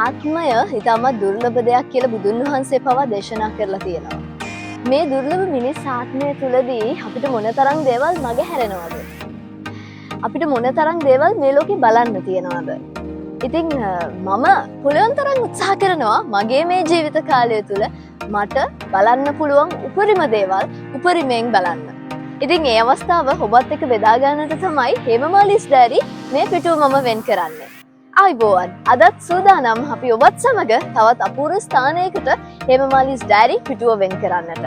ආත්මය ඉතාමත් දුර්ලභ දෙයක් කියලා බුදුන් වහන්සේ පවා දේශනා කරලා තියෙනවා. මේ දුර්ලභ මිනිස් ආත්මය තුළදී අපිට මොනතරම් දේවල් මගේ හැරෙනවද? අපිට මොනතරම් දේවල් මේ ලෝකේ බලන්න තියෙනවද? ඉතින් මම පුළුවන් තරම් උත්සාහ කරනවා මගේ මේ ජීවිත කාලය තුළ මට බලන්න පුළුවන් උපරිම දේවල් උපරිමයෙන් බලන්න. ඉතින් ඒ අවස්ථාව ඔබත් එක්ක බෙදා ගන්නට තමයි හේමමාලිස් ඩයරි මේ පිටුව මම වෙන් කරන්නේ. ආයිබෝවන් අදත් සූදානම් අපි ඔබත් සමග තවත් අපූර්ව ස්ථානයකට හේමමාලිස් ඩයරි පිටුව වෙන් කරන්නට.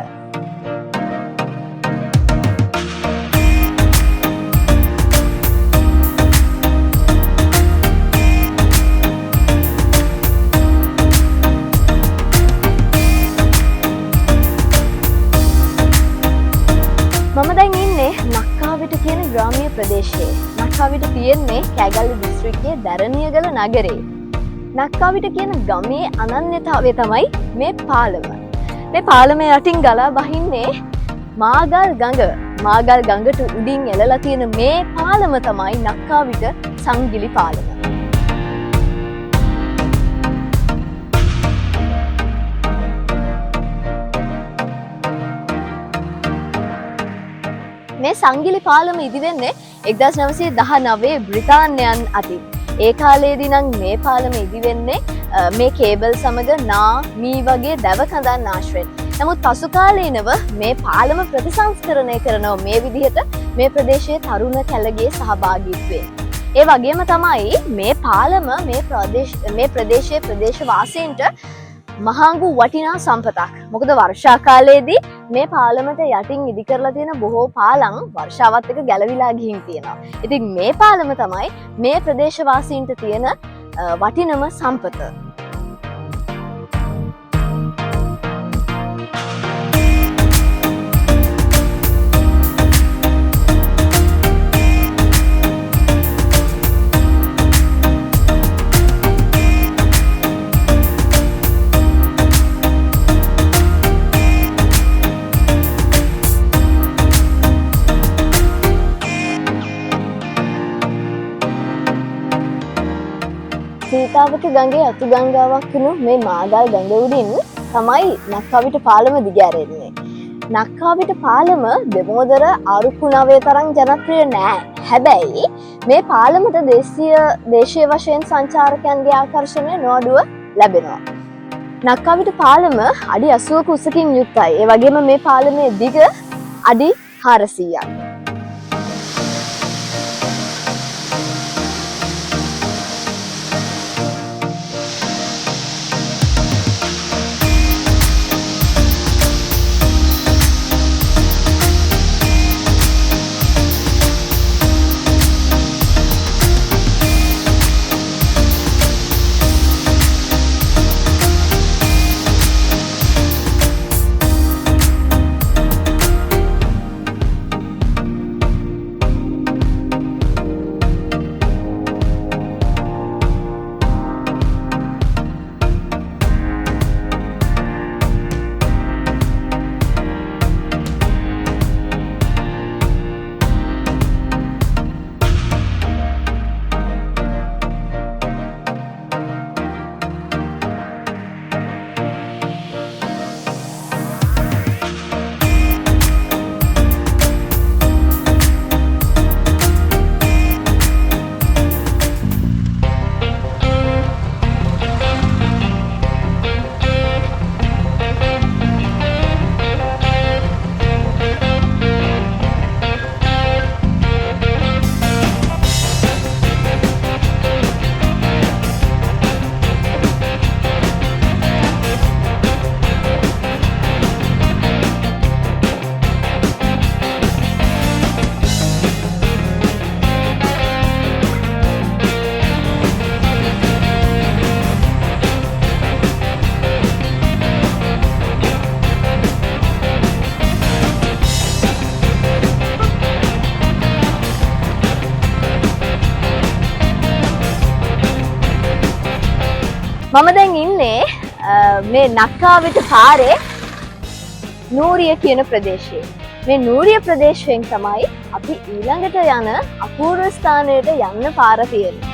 මම දැන් ඉන්නේ නක්කාවිට කියන ග්‍රාමීය ප්‍රදේශයේ. නක්කාවිට තියෙන්නේ කෑගල්ල දිස්ත්‍රික්කයේ දැරණියගල නගරේ. නක්කාවිට කියන ගමේ අනන්‍යතාවය තමයි මේ පාලම. මේ පාලමේ යටින් ගලා බහින්නේ මාගල් ගඟ. මාගල් ගඟට උඩින් එළලා තියෙන මේ පාලම තමයි නක්කාවිට සංගිලි පාලම. මේ සංගිලි පාලම ඉදිවෙන්නේ 1919 බ්‍රිතාන්‍යයන් අතින්. ඒ කාලේදී නම් මේ පාලම ඉදිවෙන්නේ මේ කේබල් සමග මී වගේ දැව කඳන් ආශ්‍රයෙන්. නමුත් පසු කාලීනව මේ පාලම ප්‍රතිසංස්කරණය කරනවා මේ විදිහට මේ ප්‍රදේශයේ තරුණ කැලගේ සහභාගීත්වයෙන්. ඒ වගේම තමයි මේ පාලම මේ ප්‍රදේශයේ ප්‍රදේශවාසීන්ට මහඟු වටිනා සම්පතක්. මොකද වර්ෂා කාලයේදී මේ පාලමට යටින් ඉදි කරලා තියෙන බොහෝ පාලම් වර්ෂාවත් එක්ක ගැලවිලා ගිහින් තියෙනවා. ඉතින් මේ පාලම තමයි මේ ප්‍රදේශවාසීන්ට තියෙන වටිනම සම්පත. සීතාවක ගඟේ අතු ගංගාවක් වුණු මේ මාගල් ගඟ උඩින් තමයි නක්කාවිට පාලම දිගෑරෙන්නේ. නක්කාවිට පාලම දෙමෝදර ආරුක්කු නවය තරම් ජනප්‍රිය නෑ. හැබැයි මේ පාලමට දේශීය වශයෙන් සංචාරකයන්ගේ ආකර්ෂණය නොඅඩුව ලැබෙනවා. නක්කාවිට පාලම අඩි 80ක උසකින් යුක්තයි. ඒ වගේම මේ පාලමේ දිග අඩි 400ක්. මම දැන් ඉන්නේ මේ නක්කාවිට පාරේ නූරිය කියන ප්‍රදේශයේ. මේ නූරිය ප්‍රදේශයෙන් තමයි අපි ඊළඟට යන අපූර්ව ස්ථානයට යන්න පාර තියෙන්නේ.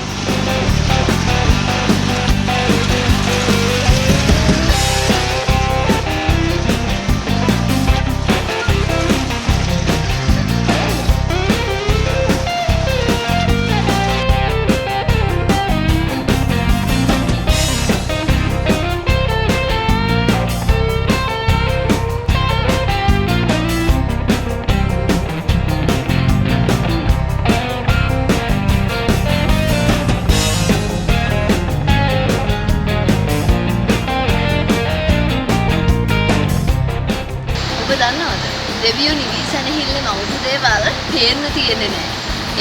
පේන්න තියෙන්නේ නැහැ.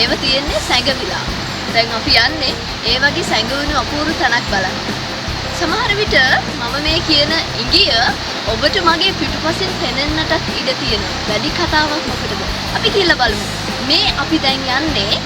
ඒව තියෙන්නේ සැඟවිලා. දැන් අපි යන්නේ ඒ වගේ සැඟවුණු අපූර්ව තැනක් බලන්න. සමහර විට මම මේ කියන ඉඟිය ඔබට මගේ පිටුපසින් පෙනෙන්නටත් ඉඩ තියෙනවා. වැඩි කතාවක් මොකටද? අපි කියලා බලමු. මේ අපි දැන් යන්නේ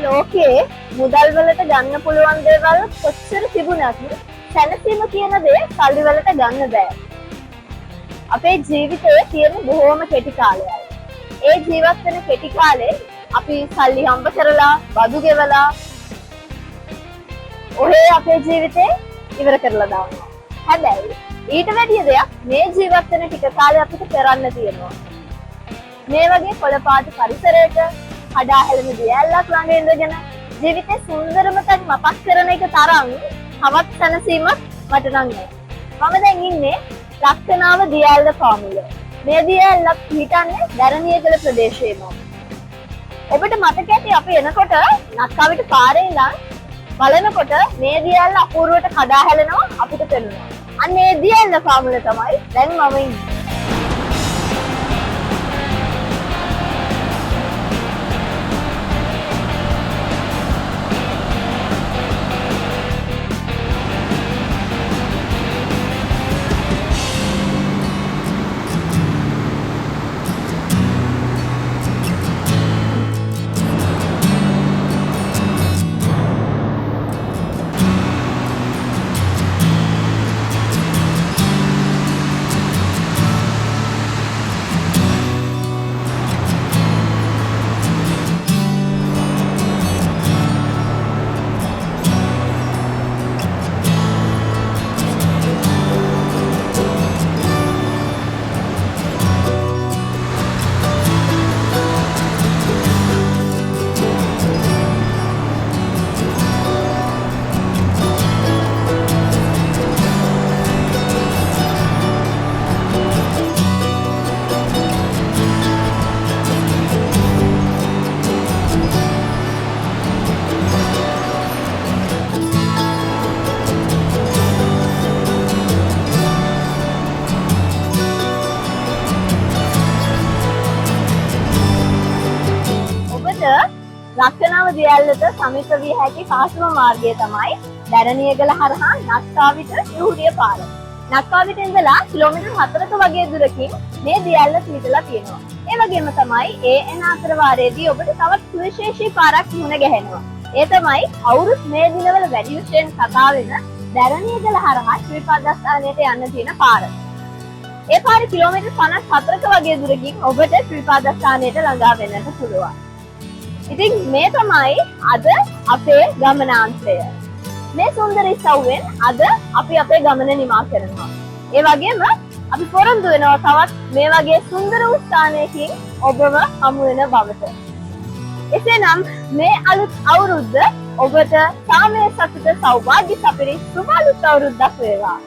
ලෝකයේ මුදල් වලට ගන්න පුළුවන් දේවල් කොච්චර තිබුණත් සැනසීම කියන දේ සල්ලි වලට ගන්න බෑ. අපේ ජීවිතයේ තියෙන බොහෝම කෙටි කාලයයි. ඒ ජීවත් වෙන කෙටි කාලේ අපි සල්ලි හම්බ කරලා, බදු ගෙවලා ඔහේ අපේ ජීවිතේ ඉවර කරලා දානවා. හැබැයි ඊට වැඩිය දෙයක් මේ ජීවත් වෙන ටික කාලේ අපිට කරන්න තියෙනවා. මේ වගේ පොළපාට පරිසරයක හඩා හැලෙන දියැලක් ළඟ ඉඳගෙන ජීවිතේ සුන්දරම තැන් මතක් කරන එක තරම් තවත් සැනසීමක් මට නම් නෑ. මම දැන් ඉන්නේ ලක්ෂණාව දියැල්ල ෆාමුල. මේ දියැල්ලක් හිටන්නේ දැරණියගල ප්‍රදේශයේම. ඔබට මතක ඇති අපි එනකොට නක්කාවිට පාරේ ඉඳන් බලනකොට මේ දියැල්ල අපූර්වට කඩා හැලෙනවා අපිට පෙනුනවා. අන්න ඒ දියැල්ල ෆාමුල තමයි දැන් මම ඉන්නේ. ලක්කනාව දියැල්ලට සමීප විය හැකි පහසුම මාර්ගය තමයි දැරණියගල හරහා නක්කාවිට රුහුණිය පාර. නක්කාවිට ඉඳලා කිලෝමීටර් 4ක වගේ දුරකින් මේ දියැල්ල පිහිටලා තියෙනවා. ඒ වගේම තමයි ඒ එන අතර වාරයේදී ඔබට තවත් සුවිශේෂී පාරක් මුණ ගැහෙනවා. ඒ තමයි කවුරුත් මේ දිනවල වැඩි විශේෂයෙන් කතා වෙන දැරණියගල හරහා ශ්‍රීපාදස්ථානයට යන්න තියෙන පාර. ඒ පාරේ කිලෝමීටර් 54ක වගේ දුරකින් ඔබට ශ්‍රීපාදස්ථානයට ළඟා වෙන්නට පුළුවන්. ඉතින් මේ තමයි අද අපේ ගමනාන්තය. මේ සුන්දර ඉසව්වෙන් අද අපි අපේ ගමන නිමා කරනවා. ඒ වගේම අපි පොරොන්දු වෙනවා තවත් මේ වගේ සුන්දර වූ ස්ථානයකින් ඔබව හමු වෙන බවට. එසේනම් මේ අලුත් අවුරුද්ද ඔබට සාමය සතුට සෞභාග්‍ය සපිරි සුබ අලුත් අවුරුද්දක් වේවා.